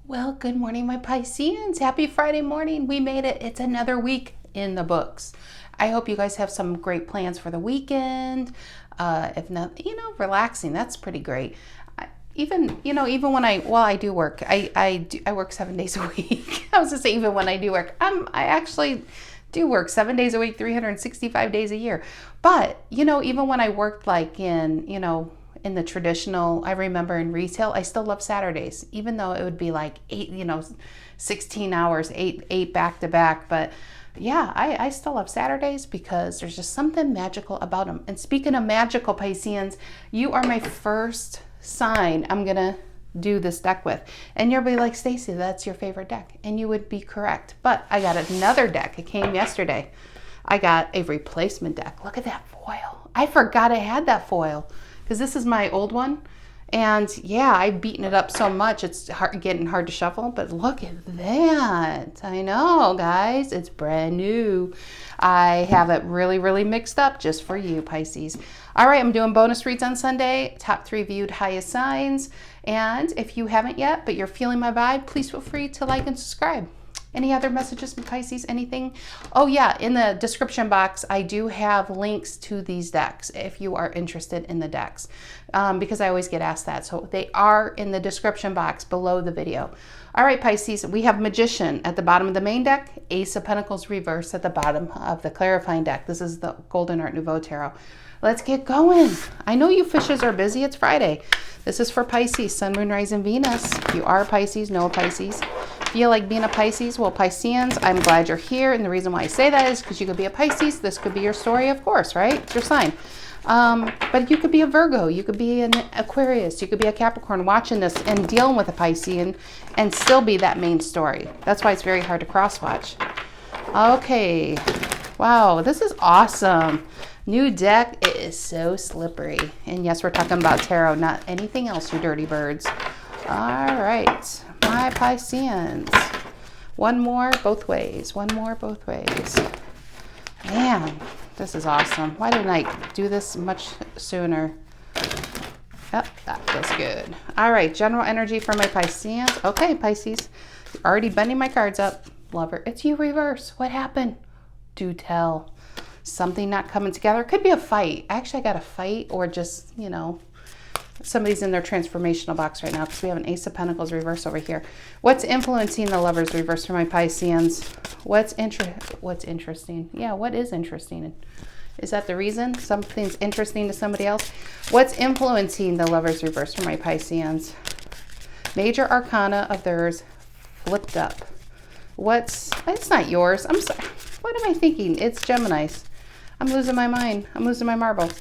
Well, good morning, my Pisceans. Happy Friday morning. We made it. It's another week in the books. I hope you guys have some great plans for the weekend. If not, relaxing. That's pretty great. Even when I do work, I work 7 days a week. I was to say, even when I do work, I actually do work 7 days a week, 365 days a year. But, even when I worked like in the traditional, I remember in retail, I still love Saturdays, even though it would be like 16 hours, eight back to back. But yeah, I still love Saturdays because there's just something magical about them. And speaking of magical, Pisceans, you are my first sign I'm going to do this deck with. And you'll be like, Stacy, that's your favorite deck. And you would be correct. But I got another deck. It came yesterday. I got a replacement deck. Look at that foil. I forgot I had that foil, because this is my old one. And yeah, I've beaten it up so much, it's getting hard to shuffle. But look at that. I know, guys, it's brand new. I have it really, really mixed up just for you, Pisces. All right, I'm doing bonus reads on Sunday, top 3 viewed highest signs. And if you haven't yet, but you're feeling my vibe, please feel free to like and subscribe. Any other messages from Pisces? Anything? Oh yeah, in the description box, I do have links to these decks if you are interested in the decks, because I always get asked that. So they are in the description box below the video. All right, Pisces, we have Magician at the bottom of the main deck, Ace of Pentacles reverse at the bottom of the clarifying deck. This is the Golden Art Nouveau Tarot. Let's get going. I know you fishes are busy. It's Friday. This is for Pisces, Sun, Moon, Rising, Venus. If you are a Pisces, know a Pisces. Feel like being a Pisces? Well, Pisceans, I'm glad you're here. And the reason why I say that is because you could be a Pisces. This could be your story, of course, right? It's your sign. But you could be a Virgo. You could be an Aquarius. You could be a Capricorn watching this and dealing with a Piscean and still be that main story. That's why it's very hard to cross-watch. Okay. Wow, this is awesome. New deck. It is so slippery. And yes, we're talking about tarot, not anything else, you dirty birds. All right, my Pisceans. One more both ways. One more both ways. Man, this is awesome. Why didn't I do this much sooner? Yep, that feels good. All right, general energy for my Pisceans. Okay, Pisces, you're already bending my cards up. Lover, it's you reverse. What happened? Do tell. Something not coming together. It could be a fight. Actually, I got a fight, or just, somebody's in their transformational box right now, because we have an Ace of Pentacles reverse over here. What's influencing the Lovers reverse for my Pisceans? What's interesting? Yeah, what is interesting? Is that the reason? Something's interesting to somebody else? What's influencing the Lovers reverse for my Pisceans? Major arcana of theirs flipped up. It's not yours. I'm sorry. What am I thinking? It's Gemini's. I'm losing my mind. I'm losing my marbles.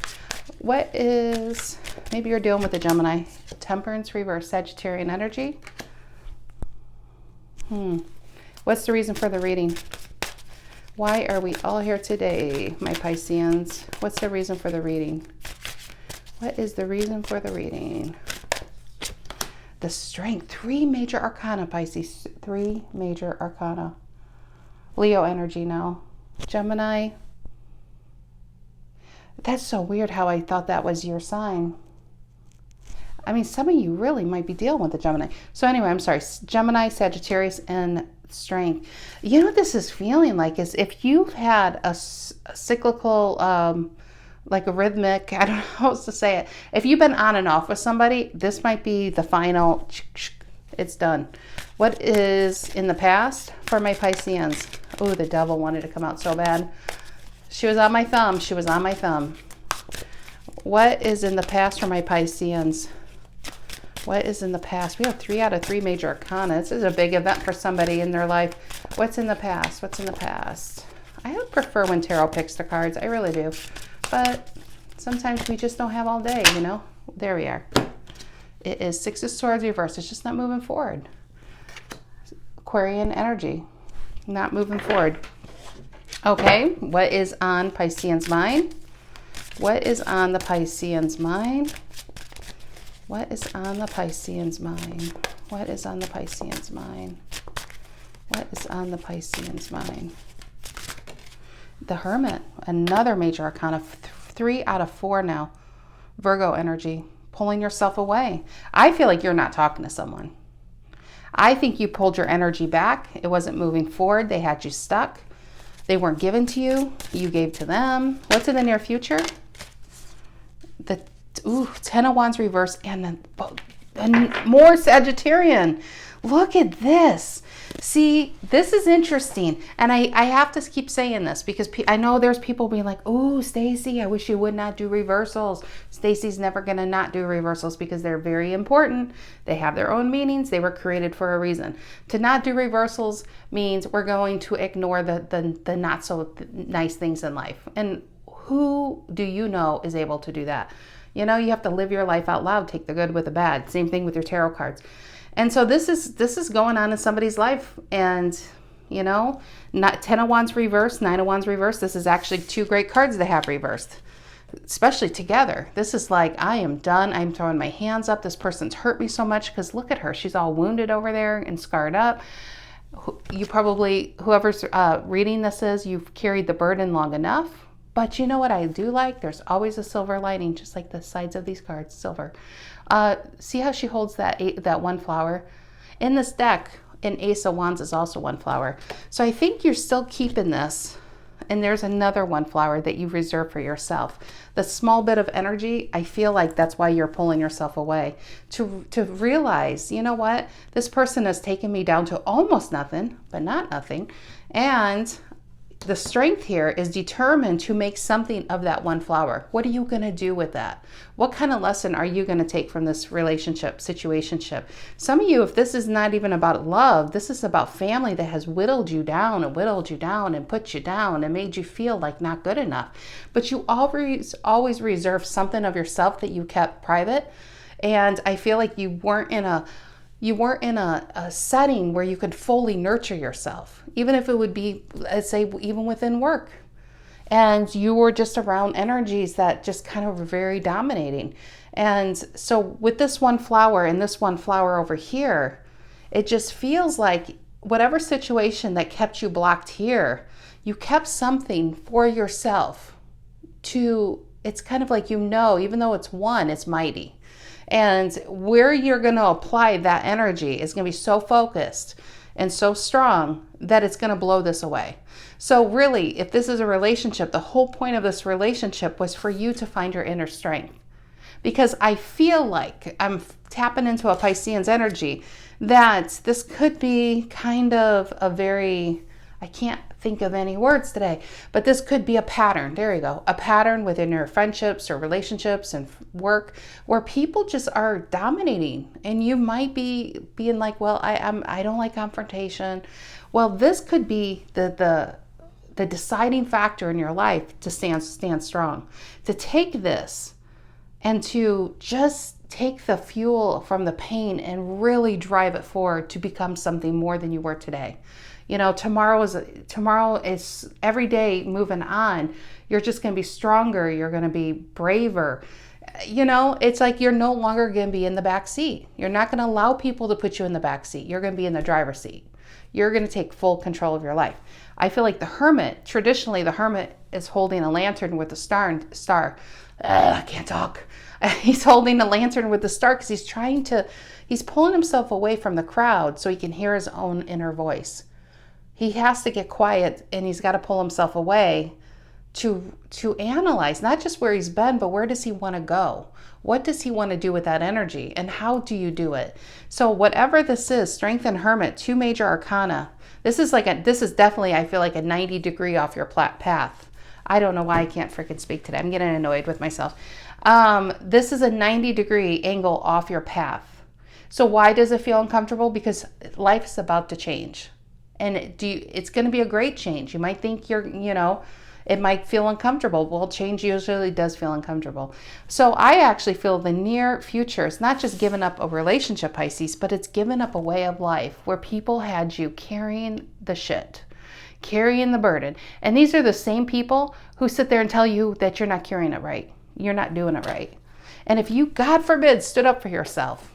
What is, maybe you're dealing with a Gemini. Temperance reverse, Sagittarian energy. What's the reason for the reading? Why are we all here today, my Pisceans? What's the reason for the reading? What is the reason for the reading? The Strength. 3 major arcana, Pisces. 3 major arcana. Leo energy now. Gemini. That's so weird how I thought that was your sign. I mean, some of you really might be dealing with a Gemini. So anyway, I'm sorry. Gemini, Sagittarius, and Strength. You know what this is feeling like is if you've had a cyclical, like a rhythmic, I don't know how else to say it. If you've been on and off with somebody, this might be the final, it's done. What is in the past for my Pisceans? Oh, the Devil wanted to come out so bad. She was on my thumb. She was on my thumb. What is in the past for my Pisceans? What is in the past? We have 3 out of 3 major arcana. This is a big event for somebody in their life. What's in the past? What's in the past? I would prefer when tarot picks the cards. I really do. But sometimes we just don't have all day, There we are. It is 6 of Swords reverse. It's just not moving forward. Aquarian energy. Not moving forward. Okay, what is on Pisceans' mind? What is on the Pisceans' mind? What is on the Pisceans' mind? What is on the Pisceans' mind? What is on the Pisceans' mind? The Hermit, another major arcana, 3 out of 4 now. Virgo energy, pulling yourself away. I feel like you're not talking to someone. I think you pulled your energy back. It wasn't moving forward. They had you stuck. They weren't given to you. You gave to them. What's in the near future? The Ten of Wands reverse and then more Sagittarian. Look at this. See, this is interesting. And I have to keep saying this because I know there's people being like, oh, Stacy, I wish you would not do reversals. Stacy's never going to not do reversals because they're very important. They have their own meanings. They were created for a reason. To not do reversals means we're going to ignore the not so nice things in life. And who do you know is able to do that? You know, you have to live your life out loud, take the good with the bad. Same thing with your tarot cards. And so this is going on in somebody's life. And, you know, not Ten of Wands reversed, Nine of Wands reversed. This is actually two great cards to have reversed, especially together. This is like, I am done. I'm throwing my hands up. This person's hurt me so much because look at her. She's all wounded over there and scarred up. You probably, whoever's reading this is, you've carried the burden long enough. But you know what I do like? There's always a silver lining, just like the sides of these cards, silver. See how she holds that one flower? In this deck, an Ace of Wands is also one flower. So I think you're still keeping this. And there's another one flower that you reserve for yourself. The small bit of energy, I feel like that's why you're pulling yourself away. To realize, you know what? This person has taken me down to almost nothing, but not nothing. And the strength here is determined to make something of that one flower. What are you going to do with that? What kind of lesson are you going to take from this relationship, situationship? Some of you, if this is not even about love, this is about family that has whittled you down and put you down and made you feel like not good enough. But you always reserve something of yourself that you kept private. And I feel like you weren't in a setting where you could fully nurture yourself, even if it would be, let's say, even within work. And you were just around energies that just kind of were very dominating. And so with this one flower and this one flower over here, it just feels like whatever situation that kept you blocked here, you kept something for yourself it's kind of like, even though it's one, it's mighty. And where you're going to apply that energy is going to be so focused and so strong that it's going to blow this away. So really, if this is a relationship, the whole point of this relationship was for you to find your inner strength. Because I feel like I'm tapping into a Piscean's energy that this could be kind of a very, I can't think of any words today, but this could be a pattern. There you go. A pattern within your friendships or relationships and work where people just are dominating, and you might be being like, well, I don't like confrontation. Well, this could be the deciding factor in your life to stand strong, to take this and to just take the fuel from the pain and really drive it forward to become something more than you were today. You know, tomorrow is every day moving on. You're just going to be stronger. You're going to be braver. You know, it's like you're no longer going to be in the back seat. You're not going to allow people to put you in the back seat. You're going to be in the driver's seat. You're going to take full control of your life. I feel like the hermit, traditionally the hermit is holding a lantern with a star. I can't talk. He's holding a lantern with the star because he's pulling himself away from the crowd so he can hear his own inner voice. He has to get quiet, and he's got to pull himself away to analyze not just where he's been, but where does he want to go? What does he want to do with that energy, and how do you do it? So whatever this is, Strength and Hermit, two major arcana. This is definitely, I feel like, a 90-degree off your path. I don't know why I can't freaking speak today. I'm getting annoyed with myself. This is a 90-degree angle off your path. So why does it feel uncomfortable? Because life is about to change. And it's going to be a great change. You might think it might feel uncomfortable. Well, change usually does feel uncomfortable. So I actually feel the near future is not just giving up a relationship, Pisces, but it's giving up a way of life where people had you carrying the shit, carrying the burden. And these are the same people who sit there and tell you that you're not carrying it right. You're not doing it right. And if you, God forbid, stood up for yourself,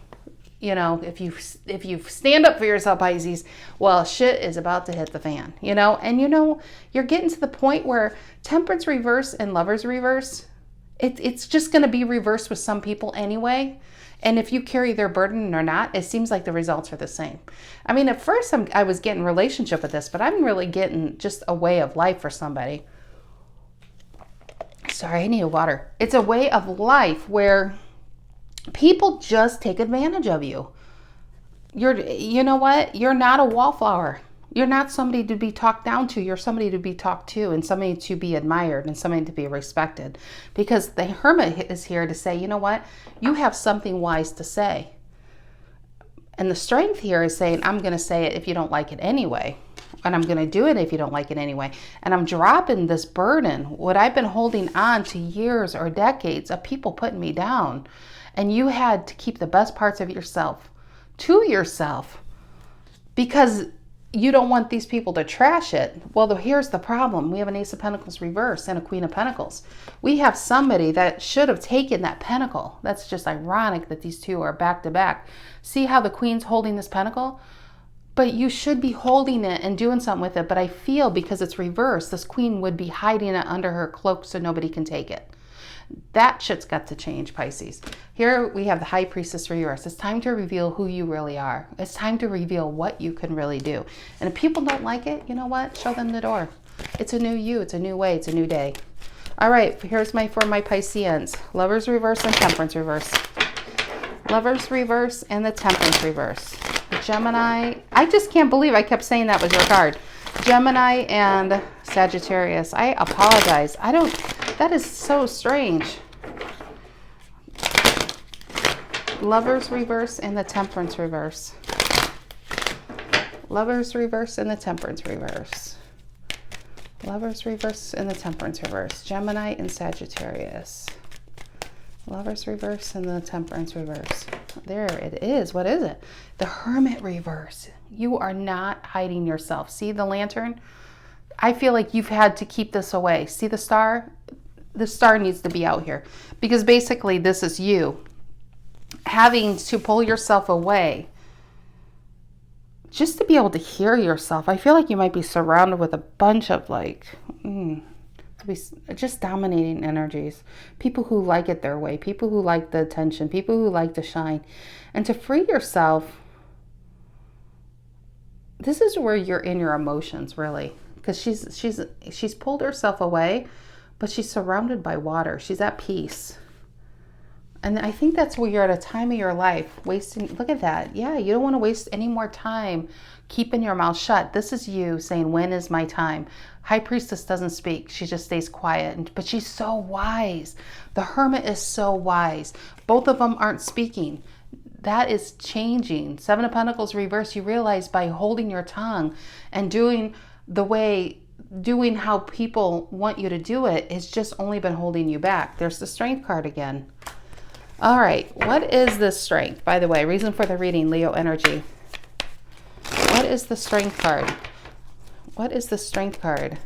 if you stand up for yourself, Pisces, well, shit is about to hit the fan, and you're getting to the point where Temperance reverse and Lovers reverse, it's just going to be reversed with some people anyway. And if you carry their burden or not, it seems like the results are the same. I mean, at first I was getting relationship with this, but I'm really getting just a way of life for somebody. Sorry, I need water. It's a way of life where people just take advantage of you. You know what? You're not a wallflower. You're not somebody to be talked down to. You're somebody to be talked to, and somebody to be admired, and somebody to be respected. Because the Hermit is here to say, you know what? You have something wise to say. And the Strength here is saying, I'm going to say it if you don't like it anyway. And I'm going to do it if you don't like it anyway. And I'm dropping this burden, what I've been holding on to years or decades of people putting me down. And you had to keep the best parts of yourself to yourself because you don't want these people to trash it. Well, here's the problem. We have an Ace of Pentacles reverse and a Queen of Pentacles. We have somebody that should have taken that pentacle. That's just ironic that these two are back to back. See how the Queen's holding this pentacle? But you should be holding it and doing something with it. But I feel because it's reversed, this Queen would be hiding it under her cloak so nobody can take it. That shit's got to change, Pisces. Here we have the High Priestess reverse. It's time to reveal who you really are. It's time to reveal what you can really do. And if people don't like it, you know what? Show them the door. It's a new you. It's a new way. It's a new day. All right, here's for my Pisceans. Lovers reverse and Temperance reverse. Lovers reverse and the Temperance reverse. Gemini. I just can't believe I kept saying that was your card. Gemini and Sagittarius. I apologize. That is so strange. Lovers reverse and the Temperance reverse. Lovers reverse and the Temperance reverse. Lovers reverse and the Temperance reverse. Gemini and Sagittarius. Lovers reverse and the Temperance reverse. There it is. What is it? The Hermit reverse. You are not hiding yourself. See the lantern? I feel like you've had to keep this away. See the star? The star needs to be out here because basically this is you having to pull yourself away just to be able to hear yourself. I feel like you might be surrounded with a bunch of just dominating energies, people who like it their way, people who like the attention, people who like to shine. And to free yourself, this is where you're in your emotions, really, because she's pulled herself away, but she's surrounded by water. She's at peace. And I think that's where you're at a time of your life wasting. Look at that. Yeah, you don't want to waste any more time keeping your mouth shut. This is you saying, when is my time? High Priestess doesn't speak. She just stays quiet. But she's so wise. The Hermit is so wise. Both of them aren't speaking. That is changing. Seven of Pentacles reverse. You realize by holding your tongue and doing how people want you to do it, it's just only been holding you back. There's the Strength card again. All right, what is this Strength? By the way, reason for the reading, Leo energy. What is the Strength card? What is the Strength card?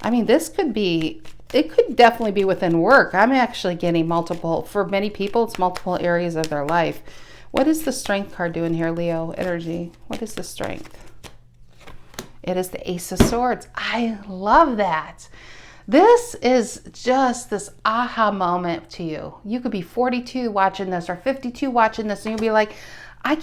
I mean, it could definitely be within work. I'm actually getting multiple, for many people, it's multiple areas of their life. What is the Strength card doing here, Leo energy? What is the Strength? It is the Ace of Swords. I love that. This is just this aha moment to you. You could be 42 watching this or 52 watching this and you'll be like, I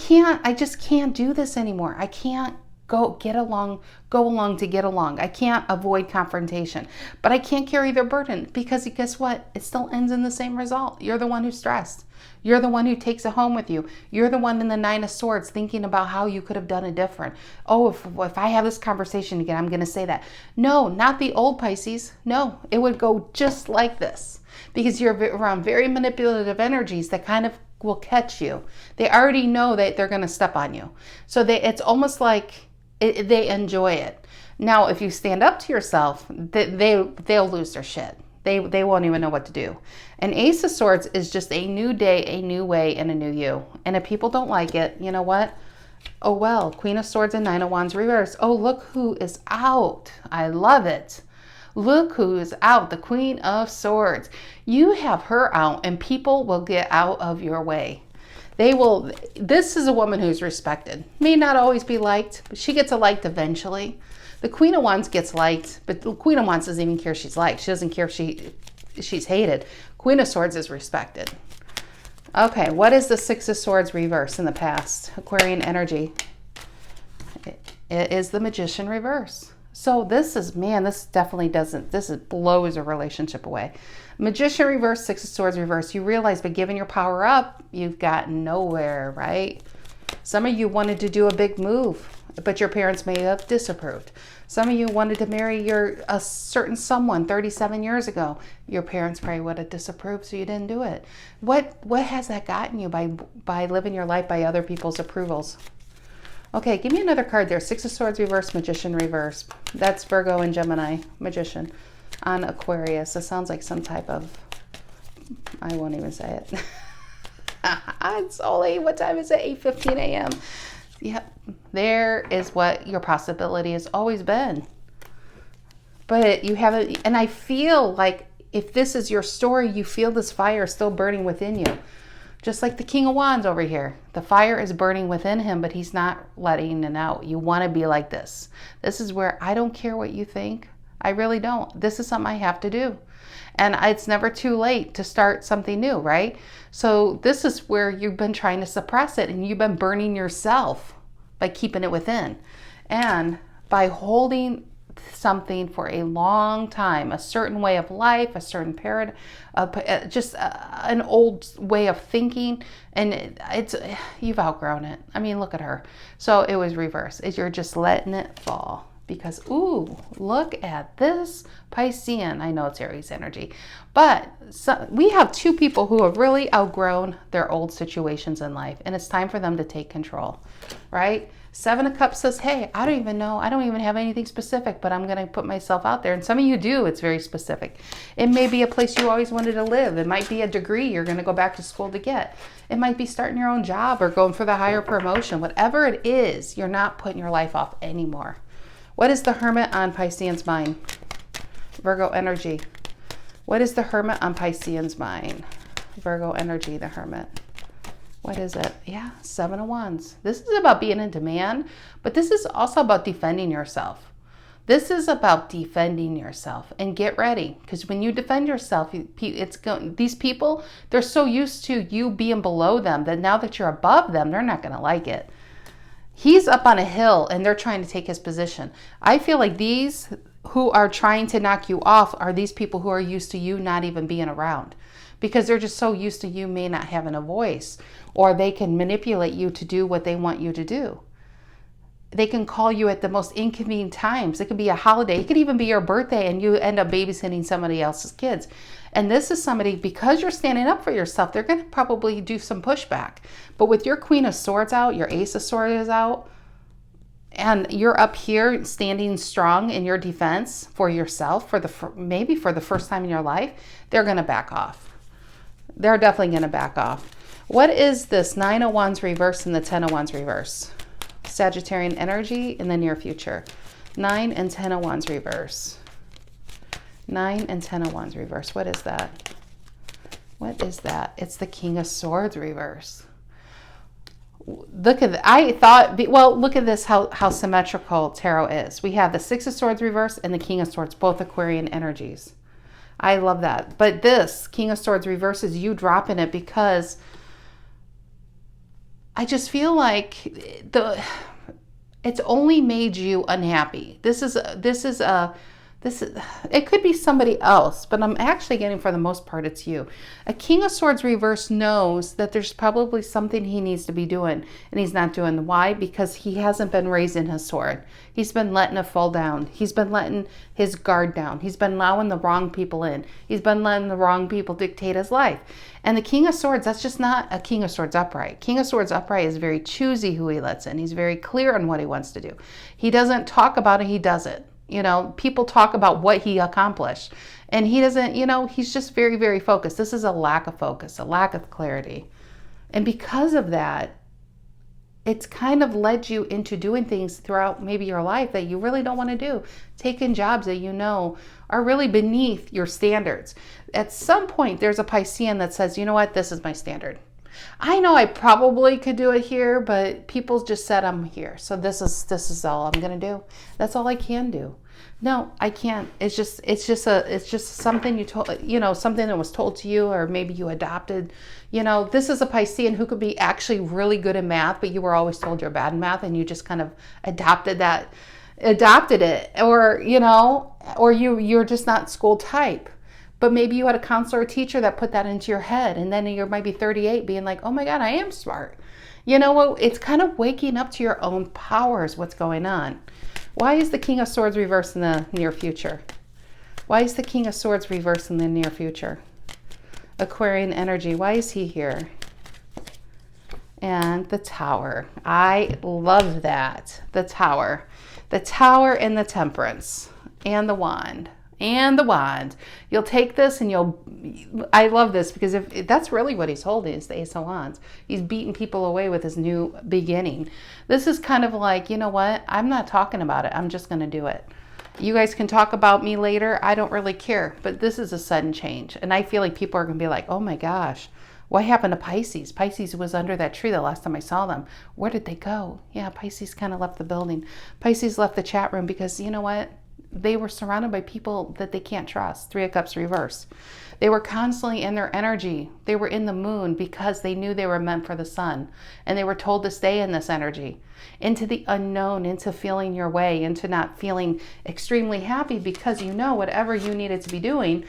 just can't do this anymore. I can't go along to get along. I can't avoid confrontation, but I can't carry their burden because guess what? It still ends in the same result. You're the one who's stressed. You're the one who takes it home with you. You're the one in the Nine of Swords thinking about how you could have done it different. Oh, if I have this conversation again, I'm going to say that. No, not the old Pisces. No, it would go just like this because you're around very manipulative energies that kind of will catch you. They already know that they're going to step on you. So it's almost like they enjoy it. Now, if you stand up to yourself, they'll lose their shit. They won't even know what to do. An Ace of Swords is just a new day, a new way, and a new you. And if people don't like it, you know what? Oh, well, Queen of Swords and Nine of Wands reverse. Oh, look who is out. I love it. Look who is out, the Queen of Swords. You have her out and people will get out of your way. This is a woman who's respected. May not always be liked, but she gets liked eventually. The Queen of Wands gets liked, but the Queen of Wands doesn't even care if she's liked. She doesn't care if she's hated. Queen of Swords is respected. Okay, what is the Six of Swords reverse in the past? Aquarian energy. It is the Magician reverse. So this is, man, this definitely doesn't, blows a relationship away. Magician reverse, Six of Swords reverse. You realize by giving your power up, you've gotten nowhere, right? Some of you wanted to do a big move, but your parents may have disapproved. Some of you wanted to marry a certain someone 37 years ago. Your parents probably would have disapproved, so you didn't do it. What has that gotten you by living your life by other people's approvals? Okay, give me another card there. Six of Swords reverse, Magician reverse. That's Virgo and Gemini, Magician. On Aquarius, this sounds like some type of, I won't even say it. It's only, what time is it? 8:15 a.m. Yep, there is what your possibility has always been. But you haven't, and I feel like if this is your story, you feel this fire still burning within you. Just like the King of Wands over here. The fire is burning within him, but he's not letting it out. You want to be like this. This is where I don't care what you think. I really don't. This is something I have to do. And it's never too late to start something new, right? So this is where you've been trying to suppress it and you've been burning yourself by keeping it within. And by holding something for a long time, a certain way of life, a certain paradigm, just an old way of thinking, and you've outgrown it. I mean, look at her. So it was reverse. You're just letting it fall. Because, ooh, look at this Piscean. I know it's Aries energy. But we have two people who have really outgrown their old situations in life. And it's time for them to take control, right? Seven of Cups says, hey, I don't even know. I don't even have anything specific, but I'm going to put myself out there. And some of you do. It's very specific. It may be a place you always wanted to live. It might be a degree you're going to go back to school to get. It might be starting your own job or going for the higher promotion. Whatever it is, you're not putting your life off anymore. What is the Hermit on Piscean's mind? Virgo energy. What is the Hermit on Piscean's mind? Virgo energy, the Hermit. What is it? Yeah, Seven of Wands. This is about being in demand, but this is also about defending yourself. This is about defending yourself, and get ready, because when you defend yourself, these people, they're so used to you being below them that now that you're above them, they're not going to like it. He's up on a hill and they're trying to take his position. I feel like these who are trying to knock you off are these people who are used to you not even being around, because they're just so used to you may not having a voice, or they can manipulate you to do what they want you to do. They can call you at the most inconvenient times. It could be a holiday. It could even be your birthday and you end up babysitting somebody else's kids. And this is somebody, because you're standing up for yourself, they're going to probably do some pushback. But with your Queen of Swords out, your Ace of Swords is out, and you're up here standing strong in your defense for yourself, maybe for the first time in your life, they're going to back off. They're definitely going to back off. What is this Nine of Wands reverse and the Ten of Wands reverse? Sagittarian energy in the near future. 9 and 10 of Wands reverse. 9 and 10 of Wands reverse. What is that? What is that? It's the King of Swords reverse. Look at that. Look at this, how symmetrical tarot is. We have the Six of Swords reverse and the King of Swords, both Aquarian energies. I love that. But this King of Swords reverse is you dropping it, because I just feel like it's only made you unhappy. It could be somebody else, but I'm actually getting, for the most part, it's you. A King of Swords reverse knows that there's probably something he needs to be doing, and he's not doing. Why? Because he hasn't been raising his sword. He's been letting it fall down. He's been letting his guard down. He's been allowing the wrong people in. He's been letting the wrong people dictate his life. And the King of Swords, that's just not a King of Swords upright. King of Swords upright is very choosy who he lets in. He's very clear on what he wants to do. He doesn't talk about it, he does it. You know, people talk about what he accomplished, and he doesn't, he's just very, very focused. This is a lack of focus, a lack of clarity. And because of that, it's kind of led you into doing things throughout maybe your life that you really don't want to do, taking jobs that are really beneath your standards. At some point, there's a Piscean that says, you know what, this is my standard. I know I probably could do it here, but people just said I'm here. So this is all I'm going to do. That's all I can do. No, I can't. It's just something you told, something that was told to you, or maybe you adopted. This is a Piscean who could be actually really good in math, but you were always told you're bad in math and you just kind of adopted it, or, or you're just not school type. But maybe you had a counselor or teacher that put that into your head, and then you might be 38 being like, oh my God, I am smart. You know what? It's kind of waking up to your own powers, what's going on. Why is the King of Swords reversed in the near future? Why is the King of Swords reversed in the near future? Aquarian energy, why is he here? And the Tower. I love that. The Tower. The Tower and the Temperance. And the Wand. And the Wand. You'll take this and I love this, because if that's really what he's holding, is the Ace of Wands. He's beating people away with his new beginning. This is kind of like, you know what? I'm not talking about it. I'm just going to do it. You guys can talk about me later. I don't really care. But this is a sudden change. And I feel like people are going to be like, oh my gosh, what happened to Pisces? Pisces was under that tree the last time I saw them. Where did they go? Yeah, Pisces kind of left the building. Pisces left the chat room because, you know what? They were surrounded by people that they can't trust. Three of Cups reverse. They were constantly in their energy. They were in the moon because they knew they were meant for the sun. And they were told to stay in this energy, into the unknown, into feeling your way, into not feeling extremely happy, because whatever you needed to be doing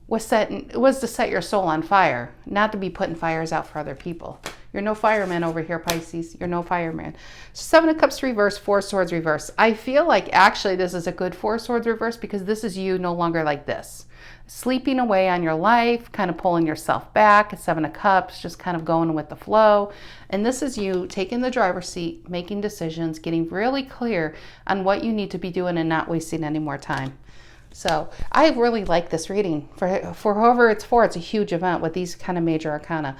was to set your soul on fire, not to be putting fires out for other people. You're no fireman over here, Pisces. You're no fireman. Seven of Cups reverse, Four Swords reverse. I feel like actually this is a good Four Swords reverse, because this is you no longer like this. Sleeping away on your life, kind of pulling yourself back. Seven of Cups, just kind of going with the flow. And this is you taking the driver's seat, making decisions, getting really clear on what you need to be doing and not wasting any more time. So I really like this reading. For whoever it's for, it's a huge event with these kind of major arcana.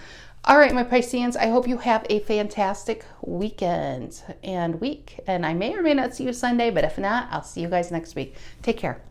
All right, my Pisceans, I hope you have a fantastic weekend and week. And I may or may not see you Sunday, but if not, I'll see you guys next week. Take care.